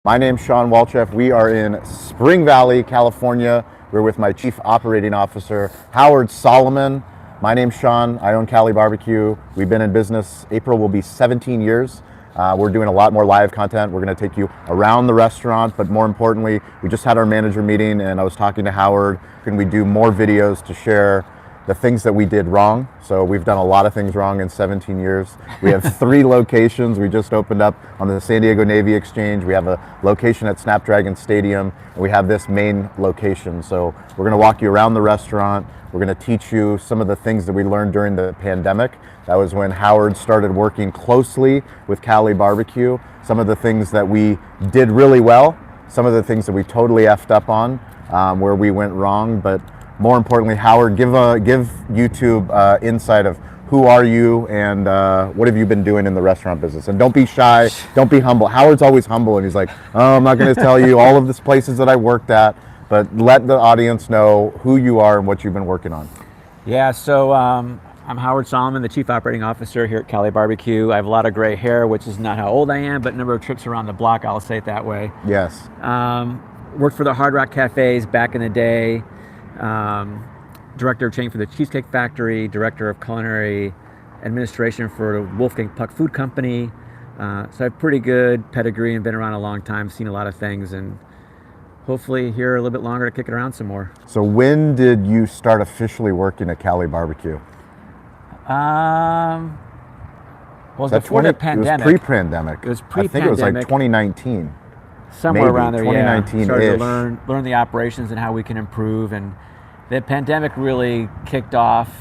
My name's Shawn Walchef. We are in Spring Valley, California. We're with my Chief Operating Officer, Howard Solomon. My name's Shawn. I own Cali BBQ. We've been in business. April will be 17 years. We're doing a lot more live content. We're going to take you around the restaurant, but more importantly, we just had our manager meeting and I was talking to Howard. Can we do more videos to share the things that we did wrong? So we've done a lot of things wrong in 17 years. We have 3 locations. We just opened up on the San Diego Navy Exchange. We have a location at Snapdragon Stadium, and we have this main location. So we're going to walk you around the restaurant. We're going to teach you some of the things that we learned during the pandemic. That was when Howard started working closely with Cali BBQ. Some of the things that we did really well, some of the things that we totally effed up on, where we went wrong. But more importantly, Howard, give YouTube insight of who are you and what have you been doing in the restaurant business. And don't be shy, don't be humble. Howard's always humble and he's like, oh, I'm not going to tell you all of the places that I worked at, but let the audience know who you are and what you've been working on. Yeah, so I'm Howard Solomon, the Chief Operating Officer here at Cali BBQ. I have a lot of gray hair, which is not how old I am, but number of trips around the block, I'll say it that way. Yes. Worked for the Hard Rock Cafes back in the day. Director of training for the Cheesecake Factory, Director of Culinary Administration for Wolfgang Puck Food Company. So I have pretty good pedigree and been around a long time, seen a lot of things, and hopefully here a little bit longer to kick it around some more. So when did you start officially working at Cali BBQ? Well, it was before the pandemic. It was pre-pandemic. It was pre-pandemic. I think it was like 2019. Somewhere maybe, around there, 2019-ish. yeah. Started to learn the operations and how we can improve, and the pandemic really kicked off,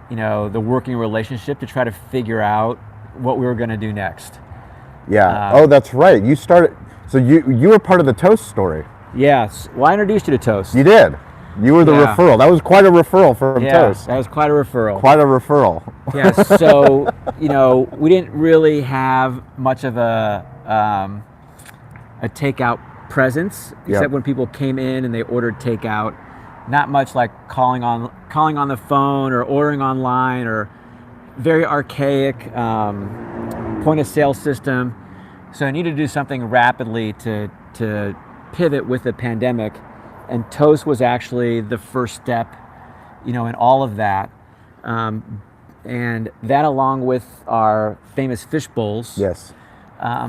the working relationship to try to figure out what we were going to do next. Yeah. Oh, that's right. You started. So you were part of the Toast story. Yes. Well, I introduced you to Toast. You did. You were the referral. That was quite a referral from Toast. That was quite a referral. Quite a referral. Yes. So we didn't really have much of a takeout presence, except when people came in and they ordered takeout. Not much like calling on the phone or ordering online, or very archaic point of sale system. So I needed to do something rapidly to pivot with the pandemic, and Toast was actually the first step, in all of that. And that, along with our famous fish bowls. Yes.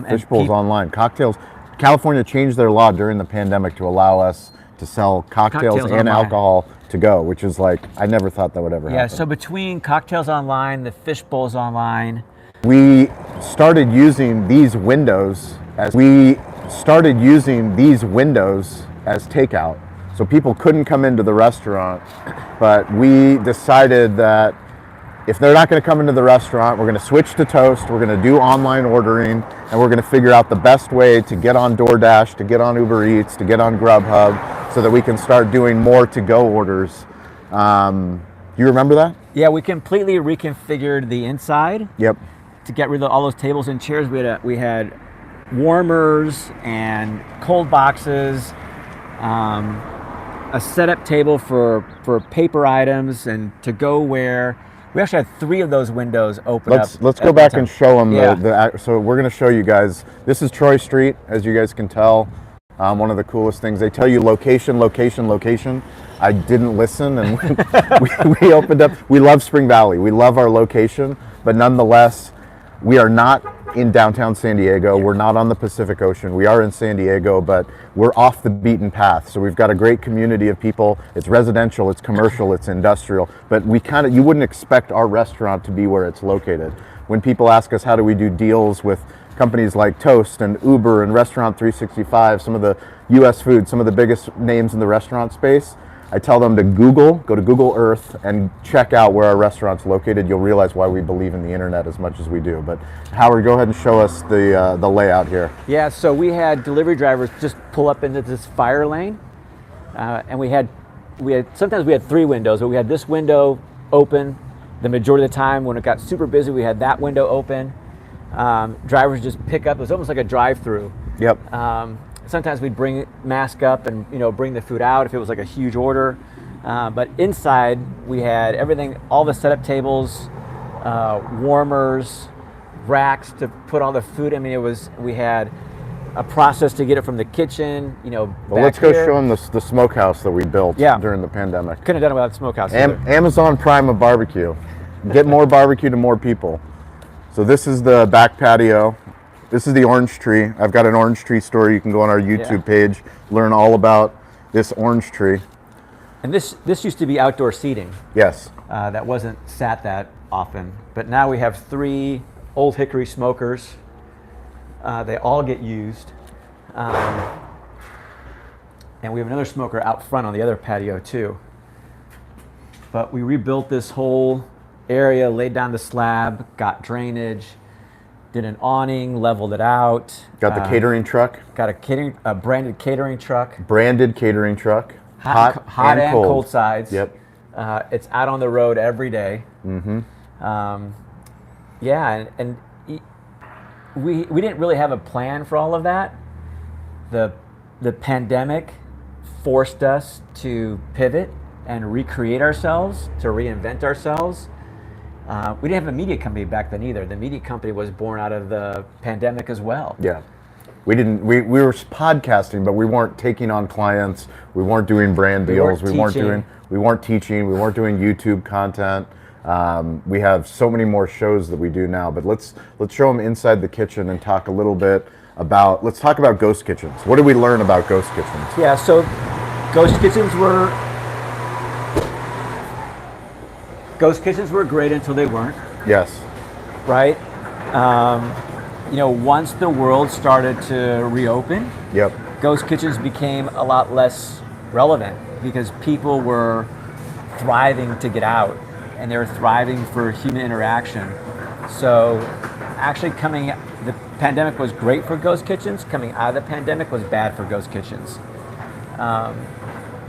Fish bowls online, cocktails. California changed their law during the pandemic to allow us to sell cocktails and online. Alcohol to go, which is like, I never thought that would ever happen. Yeah, so between cocktails online, the fish bowls online. We started using these windows as takeout. So people couldn't come into the restaurant, but we decided that if they're not going to come into the restaurant, we're going to switch to Toast, we're going to do online ordering, and we're going to figure out the best way to get on DoorDash, to get on Uber Eats, to get on Grubhub, so that we can start doing more to-go orders. You remember that? Yeah, we completely reconfigured the inside. Yep. To get rid of all those tables and chairs. We had warmers and cold boxes, a setup table for paper items and to-go ware. We actually had 3 of those windows open up. Let's go back and show them. So we're going to show you guys. This is Troy Street, as you guys can tell. One of the coolest things. They tell you location, location, location. I didn't listen, and we opened up. We love Spring Valley. We love our location, but nonetheless, we are not in downtown San Diego. We're not on the Pacific Ocean. We are in San Diego, but we're off the beaten path. So we've got a great community of people. It's residential, it's commercial, it's industrial, but you wouldn't expect our restaurant to be where it's located. When people ask us how do we do deals with companies like Toast and Uber and Restaurant 365, some of the US food, some of the biggest names in the restaurant space, I tell them to go to Google Earth and check out where our restaurant's located. You'll realize why we believe in the internet as much as we do. But Howard, go ahead and show us the layout here. Yeah, so we had delivery drivers just pull up into this fire lane, and we had sometimes we had 3 windows, but we had this window open the majority of the time. When it got super busy, we had that window open. Drivers just pick up. It was almost like a drive-through. Yep. Sometimes we'd mask up and bring the food out if it was like a huge order. But inside we had everything, all the setup tables, warmers, racks to put all the food. I mean, we had a process to get it from the kitchen, Well, back let's go here. show them the smokehouse that we built during the pandemic. Couldn't have done it without the smokehouse either. Amazon Prime of barbecue. Get more barbecue to more people. So this is the back patio. This is the orange tree. I've got an orange tree story. You can go on our YouTube page, learn all about this orange tree. And this used to be outdoor seating. Yes. That wasn't sat that often. But now we have 3 Old Hickory smokers. They all get used. And we have another smoker out front on the other patio too. But we rebuilt this whole area, laid down the slab, got drainage, did an awning, leveled it out. Got the catering truck. Got a branded catering truck. Branded catering truck. Hot and cold sides. Yep. It's out on the road every day. Mm-hmm. And we didn't really have a plan for all of that. The pandemic forced us to pivot and recreate ourselves, to reinvent ourselves. We didn't have a media company back then either. The media company was born out of the pandemic as well. Yeah. We were podcasting, but we weren't taking on clients. We weren't doing brand deals. We weren't teaching. We weren't doing YouTube content. We have so many more shows that we do now, but let's show them inside the kitchen and talk a little bit about, let's talk about ghost kitchens. What did we learn about ghost kitchens? Yeah, so ghost kitchens were great until they weren't. Yes. Right? Once the world started to reopen, yep, ghost kitchens became a lot less relevant because people were thriving to get out and they were thriving for human interaction. So actually the pandemic was great for ghost kitchens. Coming out of the pandemic was bad for ghost kitchens.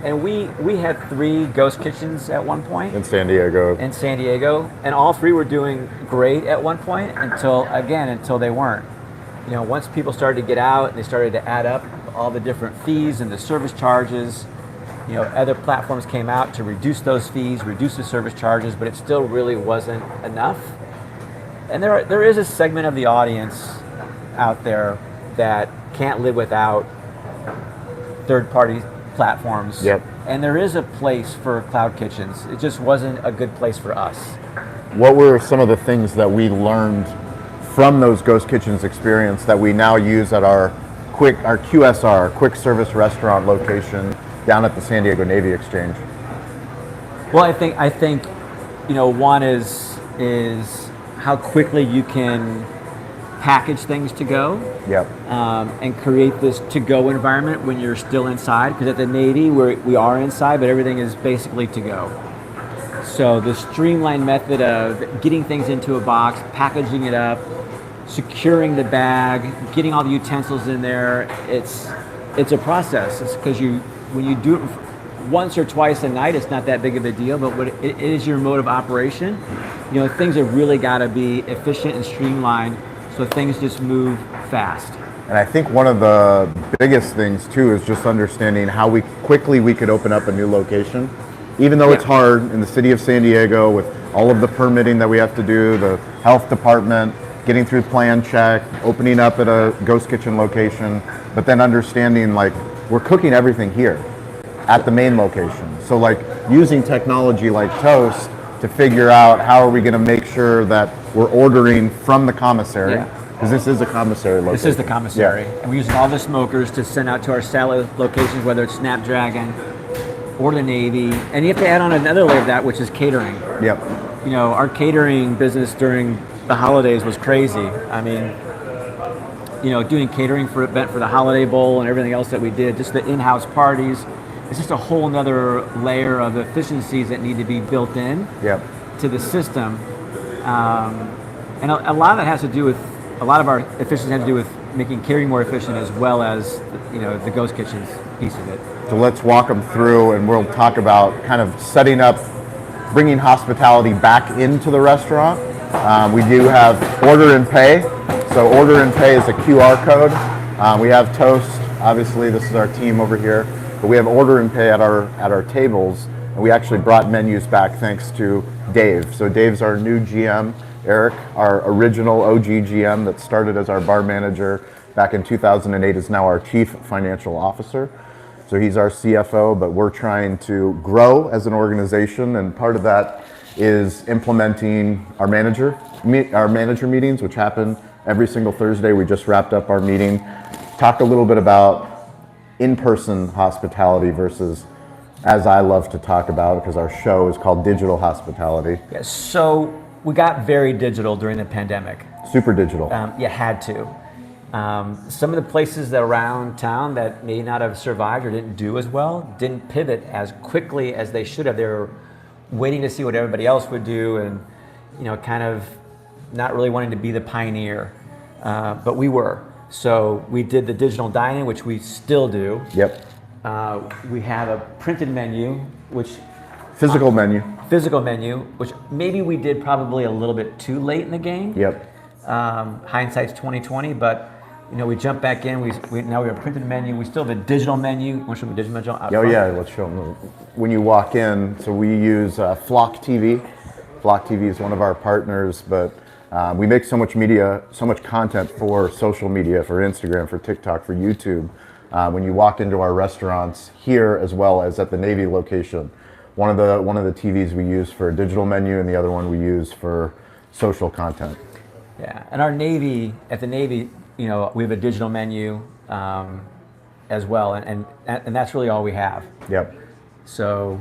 And we had 3 ghost kitchens at one point. In San Diego. And all 3 were doing great at one point until they weren't. Once people started to get out and they started to add up all the different fees and the service charges, other platforms came out to reduce those fees, reduce the service charges, but it still really wasn't enough. And there is a segment of the audience out there that can't live without third-party platforms. Yep. And there is a place for cloud kitchens. It just wasn't a good place for us. What were some of the things that we learned from those ghost kitchens experience that we now use at our QSR, quick service restaurant location down at the San Diego Navy Exchange? Well, I think one is how quickly you can package things to go. Yep. And create this to-go environment when you're still inside. Because at the Navy, we are inside, but everything is basically to go. So the streamlined method of getting things into a box, packaging it up, securing the bag, getting all the utensils in there, it's a process. It's because when you do it once or twice a night, it's not that big of a deal, but when it is your mode of operation, things have really got to be efficient and streamlined so things just move fast. And I think one of the biggest things too is just understanding how quickly we could open up a new location. Even though it's hard in the city of San Diego with all of the permitting that we have to do, the health department, getting through plan check, opening up at a ghost kitchen location, but then understanding we're cooking everything here at the main location. So using technology like Toast to figure out how are we going to make sure that we're ordering from the commissary, because this is a commissary location. This is the commissary. Yeah. And we're using all the smokers to send out to our satellite locations, whether it's Snapdragon or the Navy. And you have to add on another layer of that, which is catering. Yep. Our catering business during the holidays was crazy. I mean, doing catering for the Holiday Bowl and everything else that we did, just the in-house parties. It's just a whole nother layer of efficiencies that need to be built in to the system. And a lot of our efficiency has to do with making catering more efficient as well as, the ghost kitchens piece of it. So let's walk them through and we'll talk about kind of setting up, bringing hospitality back into the restaurant. We do have order and pay. So order and pay is a QR code. We have Toast, obviously this is our team over here. But we have order and pay at our tables, and we actually brought menus back thanks to Dave. So Dave's our new GM, Eric, our original OG GM that started as our bar manager back in 2008, is now our Chief Financial Officer. So he's our CFO, but we're trying to grow as an organization, and part of that is implementing our manager meetings, which happen every single Thursday. We just wrapped up our meeting. Talked a little bit about in-person hospitality versus, as I love to talk about, because our show is called Digital Hospitality. Yes, so we got very digital during the pandemic. Super digital. You had to. Some of the places that around town that may not have survived or didn't do as well didn't pivot as quickly as they should have. They were waiting to see what everybody else would do, and kind of not really wanting to be the pioneer. But we were. So we did the digital dining, which we still do. Yep. We have a printed menu, Physical menu, which maybe we did probably a little bit too late in the game. Yep. Hindsight's 2020, but we jumped back in. Now we have a printed menu. We still have a digital menu. Want to show me the digital menu? Oh front? Yeah, let's show them. When you walk in, so we use Flock TV. Flock TV is one of our partners, but we make so much media, so much content for social media, for Instagram, for TikTok, for YouTube. When you walk into our restaurants here, as well as at the Navy location, one of the TVs we use for a digital menu, and the other one we use for social content. Yeah, and at the Navy, we have a digital menu as well, and that's really all we have. Yep. So,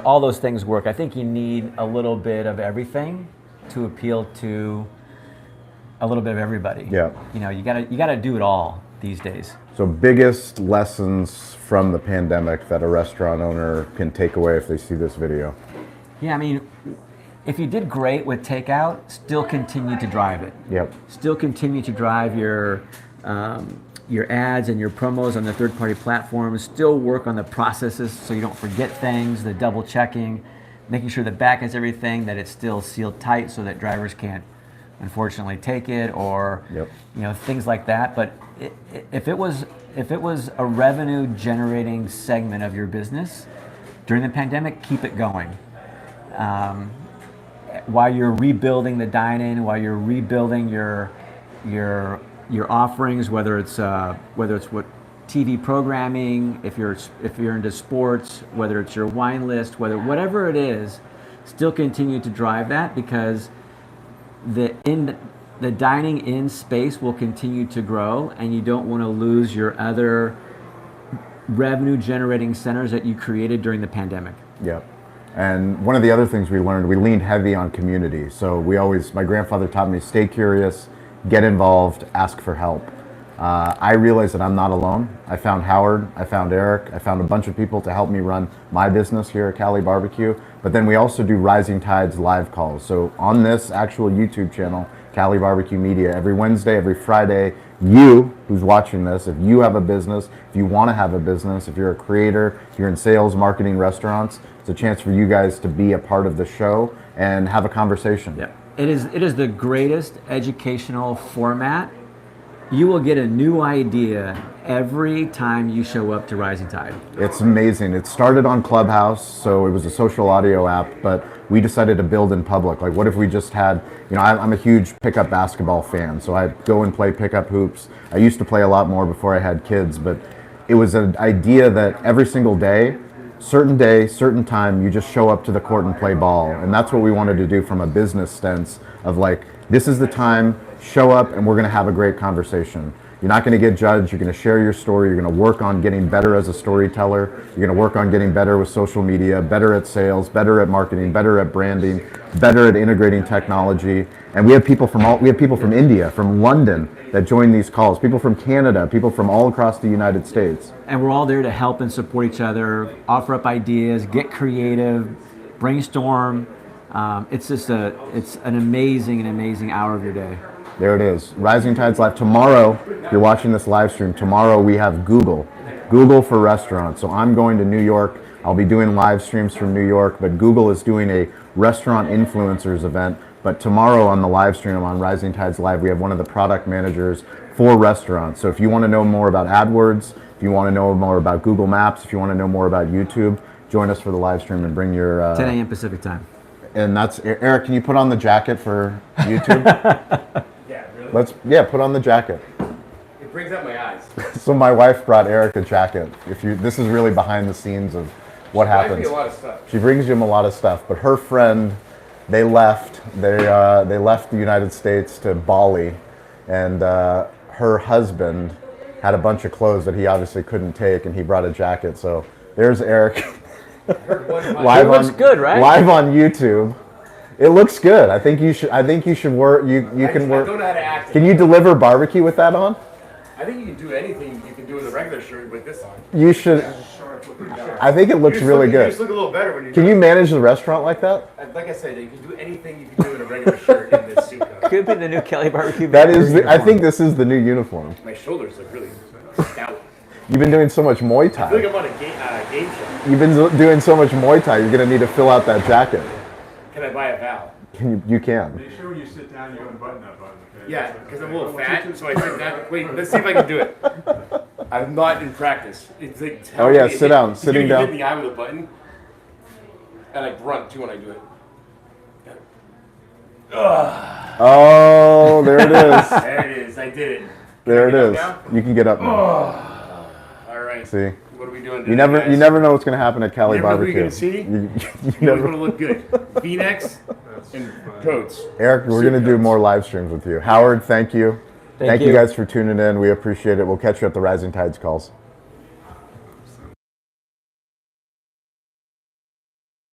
all those things work. I think you need a little bit of everything to appeal to a little bit of everybody. Yeah. You gotta do it all these days. So biggest lessons from the pandemic that a restaurant owner can take away if they see this video? Yeah, if you did great with takeout, still continue to drive it. Yep. Still continue to drive your ads and your promos on the third-party platforms. Still work on the processes so you don't forget things, the double checking, making sure the back has everything, that it's still sealed tight so that drivers can't unfortunately take it, or things like that. But if it was a revenue generating segment of your business during the pandemic, keep it going. While you're rebuilding the dine-in, while you're rebuilding your offerings, whether it's what TV programming, if you're into sports, whether it's your wine list, whatever it is, still continue to drive that, because the dining in space will continue to grow, and you don't want to lose your other revenue generating centers that you created during the pandemic. Yep. And one of the other things we learned, we leaned heavy on community. So my grandfather taught me, stay curious, get involved, ask for help. I realized that I'm not alone. I found Howard, I found Eric, I found a bunch of people to help me run my business here at Cali BBQ. But then we also do Rising Tides live calls. So on this actual YouTube channel, Cali BBQ Media, every Wednesday, every Friday, you who's watching this, if you have a business, if you want to have a business, if you're a creator, if you're in sales, marketing, restaurants, it's a chance for you guys to be a part of the show and have a conversation. Yeah. It is the greatest educational format. You will get a new idea every time you show up to Rising Tide. It's amazing. It started on Clubhouse, so it was a social audio app, but we decided to build in public. Like, what if we just had, I'm a huge pickup basketball fan, so I go and play pickup hoops. I used to play a lot more before I had kids, but it was an idea that every single day, certain time, you just show up to the court and play ball. And that's what we wanted to do from a business stance of like, this is the time, show up and we're gonna have a great conversation. You're not gonna get judged, you're gonna share your story, you're gonna work on getting better as a storyteller, you're gonna work on getting better with social media, better at sales, better at marketing, better at branding, better at integrating technology. And we have people from India, from London that join these calls, people from Canada, people from all across the United States. And we're all there to help and support each other, offer up ideas, get creative, brainstorm. It's an amazing hour of your day. There it is. Rising Tides Live. Tomorrow, if you're watching this live stream, tomorrow we have Google for restaurants. So I'm going to New York. I'll be doing live streams from New York, but Google is doing a restaurant influencers event. But tomorrow on the live stream on Rising Tides Live, we have one of the product managers for restaurants. So if you want to know more about AdWords, if you want to know more about Google Maps, if you want to know more about YouTube, join us for the live stream and bring your 10 a.m. Pacific time. And that's Eric. Can you put on the jacket for YouTube? Yeah, really? Put on the jacket. brings out my eyes. So my wife brought Eric a jacket. This is really behind the scenes of what happens. She brings me a lot of stuff. She brings him a lot of stuff, but her friend, they left. They left the United States to Bali, and her husband had a bunch of clothes that he obviously couldn't take, and he brought a jacket. So there's Eric. It looks good, right? Live on YouTube. It looks good. I think you should work. You can work. I don't know how to act. Can you deliver barbecue with that on? I think you can do anything you can do with a regular shirt with this on. You should. I think it looks really good. You just look a little better when you. Can you manage the restaurant like that? Like I said, you can do anything you can do in a regular shirt in this suit. Could be the new Cali BBQ. That is. I think this is the new uniform. My shoulders look really stout. You've been doing so much Muay Thai. I feel like I'm on a game show. You've been doing so much Muay Thai. You're gonna need to fill out that jacket. Can I buy a vowel? You can. Make sure when you sit down, you unbutton that button. Okay? Yeah, because I'm a little fat, so I sit down. Wait, let's see if I can do it. I'm not in practice. It's like Oh yeah, sit down. Sitting you down. hit the eye with a button, and I grunt too when I do it. Oh, there it is. There it is. I did it. There it Can I is. get up You can get up now. now? All right. See, What are we doing? you today, never guys? never know what's gonna happen at Cali You never know who BBQ. you're gonna see? You You always never. want to look good. V-necks and coats. Eric, we're gonna do more live streams with you. Howard, thank you. Thank you you. guys for tuning in. We appreciate it. We'll catch you at the Rising Tides calls.